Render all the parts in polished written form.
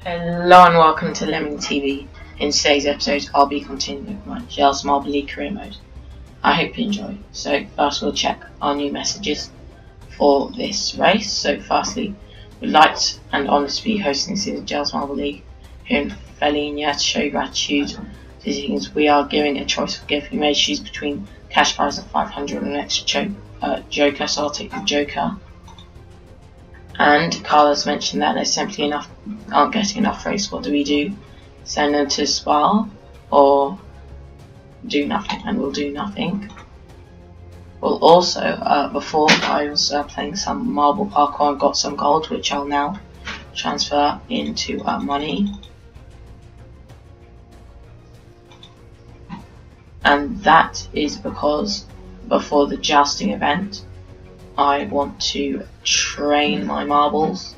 Hello and welcome to Lemming TV. In today's episode, I'll be continuing my Jelles Marble League career mode. I hope you enjoy. So first we'll check our new messages for this race. So firstly, we'd like and honoured to be hosting this season of Jelles Marble League here in Felina to show gratitude. We are giving a choice of gift. You may choose between cash prize of 500 and an extra joker, so I'll take the joker. And Carla's mentioned that there's simply aren't getting enough race. What do we do? Send them to Spa or do nothing? And we'll do nothing. Well, also, before I was playing some marble parkour and got some gold, which I'll now transfer into money. And that is because before the jousting event, I want to train my marbles.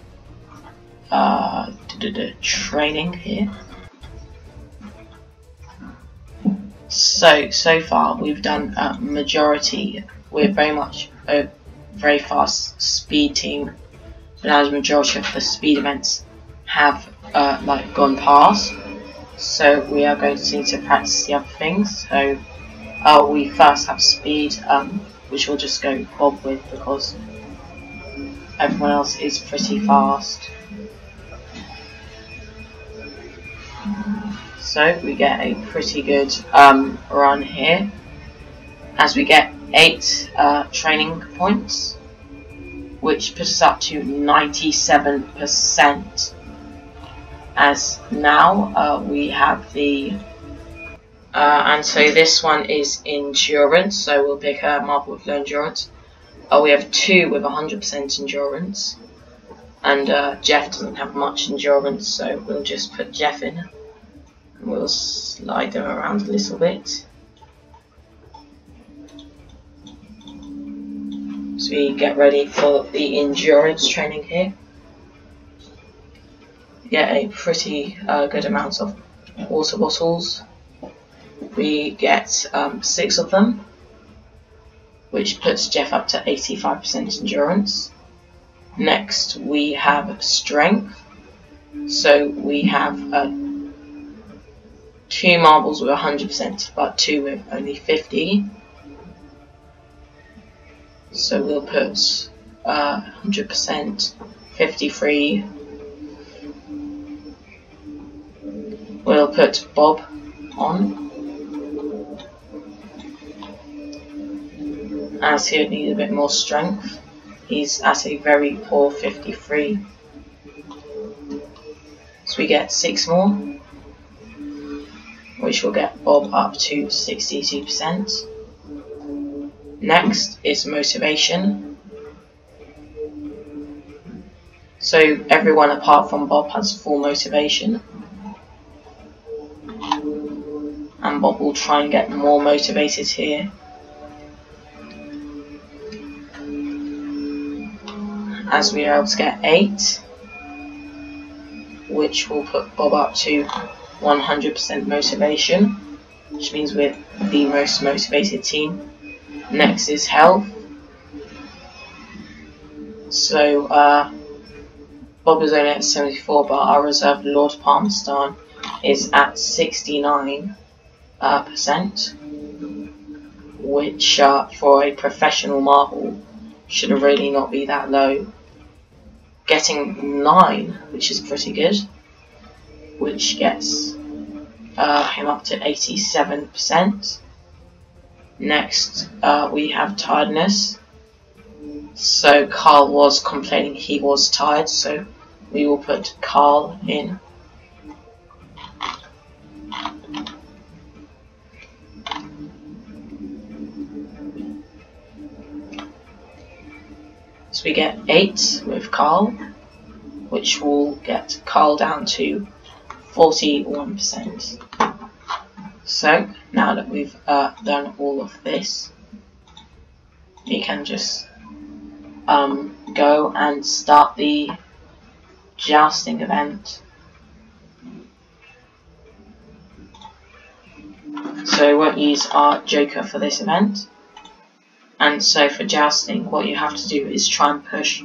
Training here. So far we've done a majority. We're very much a very fast speed team, but as a majority of the speed events have gone past, so we are going to need to practice the other things. So we first have speed, which we'll just go Bob with because everyone else is pretty fast. So we get a pretty good run here as we get 8 training points, which puts us up to 97%. As now we have the and so this one is endurance, so we'll pick a marble with low endurance. We have 2 with 100% endurance, and Jeff doesn't have much endurance, so we'll just put Jeff in. And we'll slide them around a little bit. So we get ready for the endurance training here. Get a pretty good amount of water bottles. We get 6 of them, which puts Jeff up to 85% endurance. Next we have strength, so we have 2 marbles with 100%, but 2 with only 50. So we'll put 100%, 53. We'll put Bob on, as he would need a bit more strength. He's at a very poor 53. So we get 6 more, which will get Bob up to 62%. Next is motivation. So everyone apart from Bob has full motivation. And Bob will try and get more motivated here. As we are able to get 8, which will put Bob up to 100% motivation, which means we're the most motivated team. Next is health. So Bob is only at 74, but our reserve Lord Palmerston is at 69%, which for a professional marble should really not be that low. Getting 9, which is pretty good, which gets him up to 87%. Next we have tiredness. So Carl was complaining he was tired, so we will put Carl in. So we get 8 with Carl, which will get Carl down to 41%. So now that we've done all of this, we can just go and start the jousting event. So we won't use our joker for this event. And so for jousting, what you have to do is try and push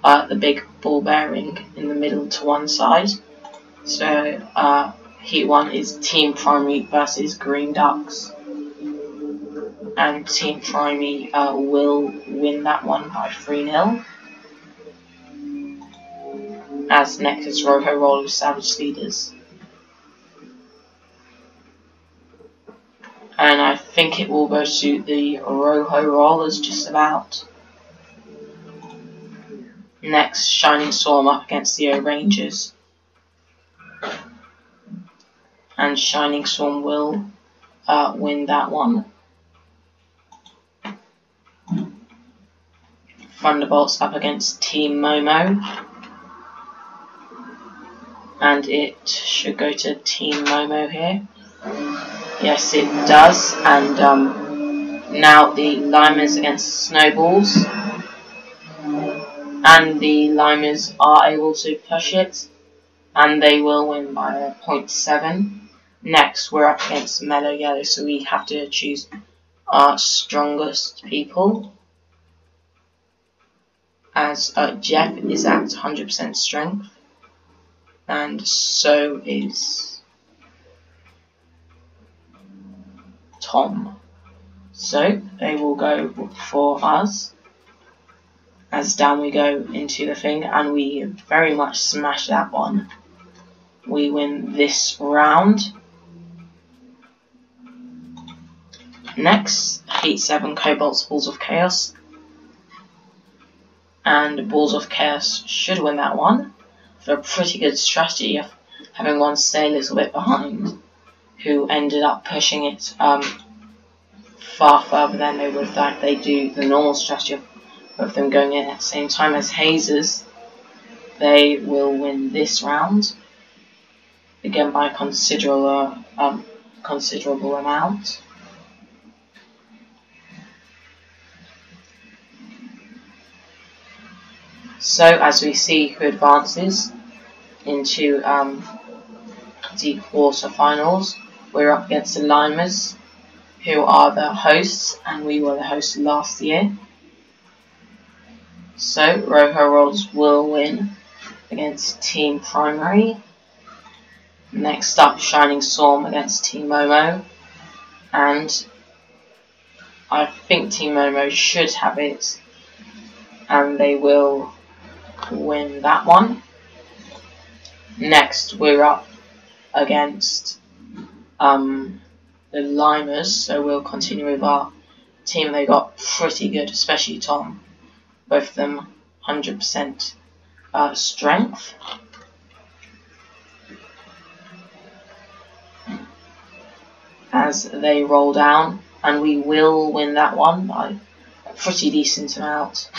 the big ball bearing in the middle to one side, So Heat 1 is Team Primary versus Green Ducks, and Team Primary will win that one by 3-0. As next is Roho Rollers Savage Speeders. And I think it will go to the Roho Rollers just about. Next, Shining Storm up against the O-Rangers. And Shining Storm will win that one. Thunderbolts up against Team Momo. And it should go to Team Momo here. Yes, it does. And now the Limers against Snowballs. And the Limers are able to push it. And they will win by a 0.7. Next, we're up against Mellow Yellow, so we have to choose our strongest people. As Jeff is at 100% strength. And so is Tom. So they will go for us. As down we go into the thing, and we very much smash that one. We win this round. Next, Heat 7 Cobalt's Balls of Chaos. And Balls of Chaos should win that one. For a pretty good strategy of having one stay a little bit behind, who ended up pushing it far further than they would have done if they do the normal strategy of them going in at the same time as Hazers. They will win this round, again by a considerable amount. So as we see who advances into the quarterfinals, we're up against the Limers, who are the hosts, and we were the hosts last year. So Roho Rollers will win against Team Primary. Next up, Shining Storm against Team Momo, and I think Team Momo should have it, and they will win that one. Next, we're up against the Limers, so we'll continue with our team. They got pretty good, especially Tom. Both of them 100% strength. As they roll down, and we will win that one by a pretty decent amount.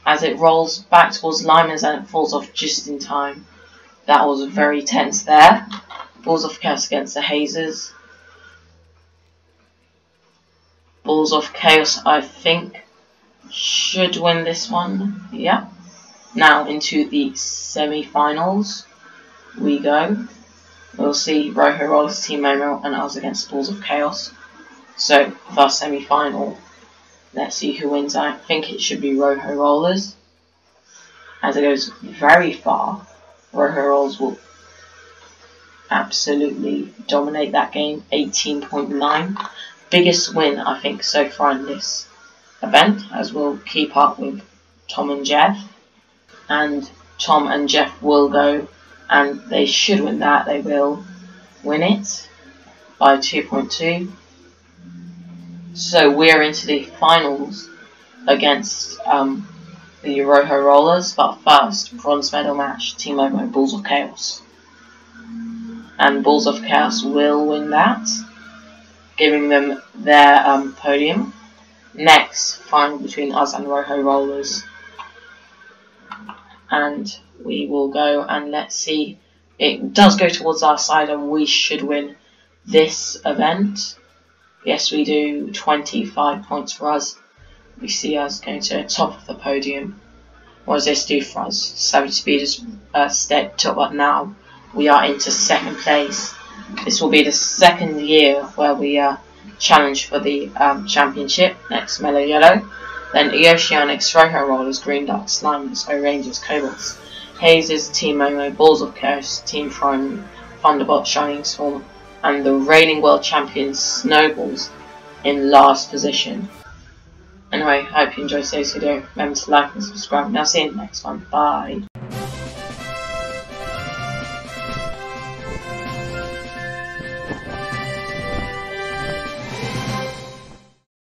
As it rolls back towards Limers and it falls off just in time. That was very tense there. Balls of Chaos against the Hazers. Balls of Chaos, I think, should win this one. Yeah. Now into the semi-finals we go. We'll see Roho Rollers, Team Momo, and us against Balls of Chaos. So, first semi-final. Let's see who wins. I think it should be Roho Rollers. As it goes very far, Roho Rollers will absolutely dominate that game. 18.9. Biggest win, I think, so far in this event, as we'll keep up with Tom and Jeff. And Tom and Jeff will go, and they should win that. They will win it by 2.2. So we're into the finals against the Roho Rollers, but first, bronze medal match, Team Momo, Balls of Chaos. And Balls of Chaos will win that, giving them their podium. Next, final between us and Roho Rollers. And we will go, and let's see. It does go towards our side, and we should win this event. Yes, we do. 25 points for us. We see us going to the top of the podium. What does this do for us? Savage Speeders stepped up, but now we are into second place. This will be the second year where we challenge for the championship. Next, Mellow Yellow. Then Eoceanics, Roho Rollers, Green Ducks, Slimers, O-Rangers, Cobalts, Hazes, Team Momo, Balls of Chaos, Team Thunderbot, Shining Storm, and the reigning world champions Snowballs in last position. Anyway, I hope you enjoyed today's video. Remember to like and subscribe, and I'll see you in the next one. Bye.